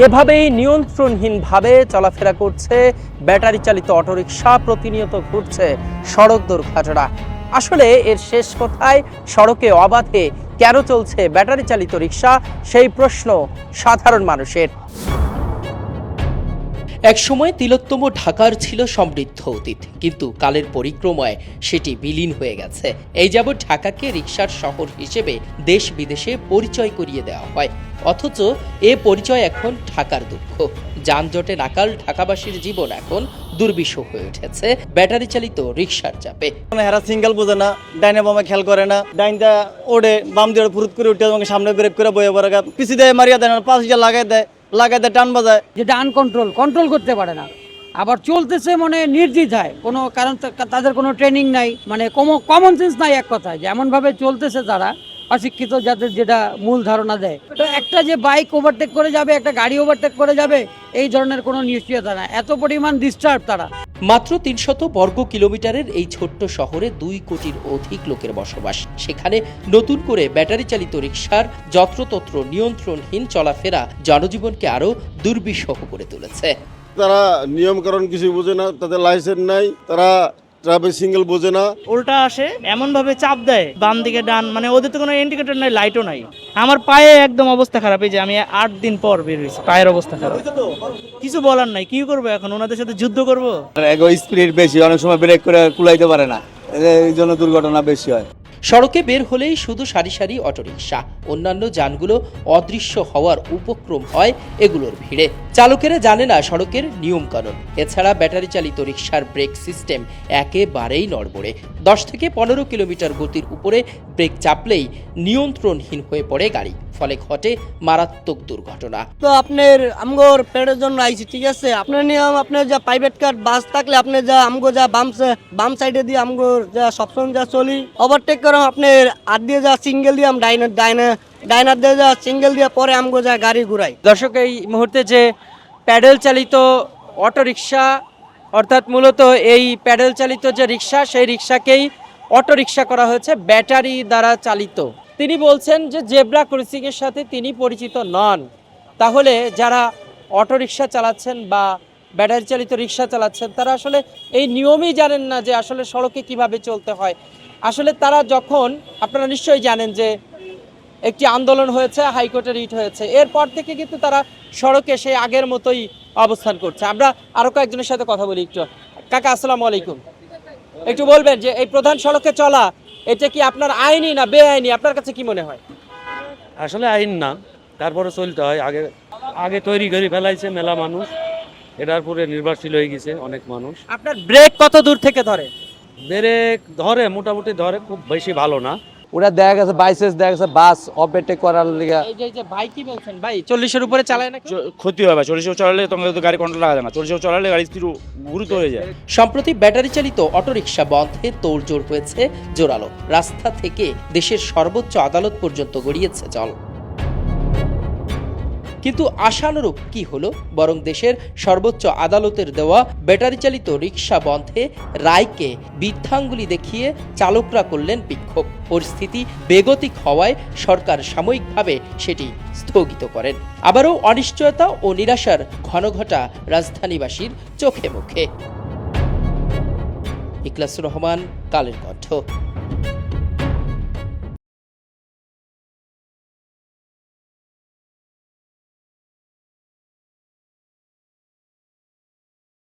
এভাবেই নিয়ন্ত্রণহীনভাবে চলাফেরা করছে ব্যাটারি চালিত অটোরিকশা, প্রতিনিয়ত ঘটছে সড়ক দুর্ঘটনা। আসলে এর শেষ কোথায়? সড়কে অবাধে কেন চলছে ব্যাটারি চালিত রিকশা, সেই প্রশ্ন সাধারণ মানুষের। একসময় তিলোত্তম ঢাকার ছিল সমৃদ্ধ অতীত, কিন্তু কালের পরিক্রমায় সেটি বিলীন হয়ে গেছে। এই যাবৎ ঢাকাকে রিকশার শহর হিসেবে দেশ বিদেশে পরিচয় করিয়ে দেওয়া হয়, অথচ এ পরিচয় এখন ঢাকার দুঃখ। যানজটে নাকাল ঢাকাবাসীর জীবন এখন দুর্বিষহ হয়ে উঠেছে ব্যাটারি চালিত রিকশার চাপে। হেরা সিঙ্গেল বোঝে না, ডাইনে বামে খেয়াল করে না, ডাইনটা ওড়ে বাম দিয়ে ফুরুত করে উঠে তোমাকে সামনে ব্রেক করে বয়ে পড়ে, পিছি দেয় মারিয়া দেয় না, পাশ দিয়ে লাগাই দেয় টান বাজায়, যেটা কন্ট্রোল করতে পারে না। আবার চলতেছে মানে নির্দ্বিধায়, কোনো কারণ তাদের কোনো ট্রেনিং নাই, মানে কমন সেন্স নাই এক কথায়, যে এমনভাবে চলতেছে তারা অশিক্ষিত, যাদের যেটা মূল ধারণা দেয়। তো একটা যে বাইক ওভারটেক করে যাবে, একটা গাড়ি ওভারটেক করে যাবে, এই ধরনের কোনো নিশ্চয়তা না, এত পরিমাণ ডিস্টার্ব তারা। মাত্র ৩০০ বর্গ কিলোমিটারের এই ছোট্ট শহরে ২ কোটির অধিক লোকের বসবাস। সেখানে নতুন করে ব্যাটারি চালিত রিকশার যত্রতত্র নিয়ন্ত্রণহীন চলাফেরা জনজীবনকে আরো দুর্বিষহ করে তুলেছে। তারা নিয়মকানুন কিছু বোঝে না, তাদের লাইসেন্স নাই, তারা ট্রাফিক সিঙ্গেল বোঝে না, উল্টা আসে এমন ভাবে চাপ দেয়, বাম দিকে ডান, মানে ওদের তো কোনো ইন্ডিকেটর নাই, লাইটও নাই। আমার পায়ে একদম অবস্থা খারাপ, এই যে আমি 8 দিন পর বের হয়েছি, পায়ের অবস্থা খারাপ, কিছু বলার নাই। কি করবো এখন, ওনাদের সাথে যুদ্ধ করবো? স্পিড বেশি, অনেক সময় ব্রেক করে কুলাইতে পারে না, এই জন্য দুর্ঘটনা বেশি হয়। সড়কে বের হলেই শুধু সারি সারি অটোরিকশা, অন্যান্য যানগুলো অদৃশ্য হওয়ার উপক্রম হয় এগুলোর ভিড়ে। চালকেরা জানে না সড়কের নিয়মকানুন। এছাড়া ব্যাটারি চালিত রিকশার ব্রেক সিস্টেম একেবারেই নড়বড়ে। 10 থেকে 15 কিলোমিটার গতির উপরে ব্রেক চাপলেই নিয়ন্ত্রণহীন হয়ে পড়ে গাড়ি, ফলে ঘটে মারাত্মক দুর্ঘটনা। তো আপনার আমগোর পেটের জন্য আইছি, ঠিক আছে? আপনার নিয়ম, আপনার যা প্রাইভেট কার বাস থাকলে আপনি যা আমগো যা বাম সাইডে দিয়ে আমগোর যা সবসময় যা চলি, ওভারটেক করে আপনার আর দিয়ে যা সিঙ্গেল দিয়ে ডাইনার দিয়ে যা সিঙ্গেল দিয়ে পরে আমগো যা গাড়ি ঘুরাই। দর্শক, এই মুহূর্তে যে প্যাডেল চালিত অটোরিকশা, অর্থাৎ মূলত এই প্যাডেল চালিত যে রিকশা, সেই রিকশাকেই অটোরিকশা করা হয়েছে ব্যাটারি দ্বারা চালিত। তিনি বলছেন যে জেব্রা ক্রসিংয়ের সাথে তিনি পরিচিত নন। তাহলে যারা অটোরিকশা চালাচ্ছেন বা ব্যাটারি চালিত রিকশা চালাচ্ছেন, তারা আসলে এই নিয়মই জানেন না যে আসলে সড়কে কিভাবে চলতে হয়। আসলে তারা যখন, আপনারা নিশ্চয়ই জানেন যে একটি আন্দোলন হয়েছে, হাইকোর্টে রিট হয়েছে, এরপর থেকে কিন্তু তারা সড়কে সেই আগের মতোই অবস্থান করছে। আমরা আরো কয়েকজনের সাথে কথা বলি একটু। কাকা, আসসালামু আলাইকুম। একটু বলবেন যে এই প্রধান সড়কে চলা, এটা কি আপনার আইনি না বেআইনি? আপনার কাছে কি মনে হয়? আসলে আইন না, তারপরে চলতে হয়। আগে তৈরি করে ফেলাইছে মেলা মানুষ, এটার পরে নির্ভরশীল হয়ে গেছে অনেক মানুষ। আপনার ব্রেক কত দূর থেকে ধরে? ব্রেক ধরে, মোটামুটি ধরে, খুব বেশি ভালো না। ওরা দেখা গেছে বাইসেস, দেখা গেছে বাস ওভারটেক করার লিগা। এই যে ভাই কি বলছেন ভাই, 40-এর উপরে চালায় নাকি? ক্ষতি হয় ভাই, 40 চালালে তোমাকে তো গাড়ি কন্ট্রোল লাগা যায় না, 40 চালালে গাড়ি একটু গুরুত্ব হয়ে যায়। সম্প্রতি ব্যাটারি চালিত অটোরিকশা বন্ধে তোড়জোড় হয়েছে জোরালো। রাস্তা থেকে দেশের সর্বোচ্চ আদালত পর্যন্ত গড়িয়েছে জল। কিন্তু আশানুরূপ কি হলো? বরং দেশের সর্বোচ্চ আদালতের দেওয়া ব্যাটারি চালিত রিকশা বন্ধে রায়কে বৃদ্ধাঙ্গুলি দেখিয়ে চালকরা করলেন বিক্ষোভ। পরিস্থিতি বেগতিক হওয়ায় সরকার সাময়িকভাবে সেটি স্থগিত করেন। আবারও অনিশ্চয়তা ও নিরাশার ঘনঘটা রাজধানীবাসীর চোখে মুখে। ইখলাসুর রহমান, কালের কণ্ঠ।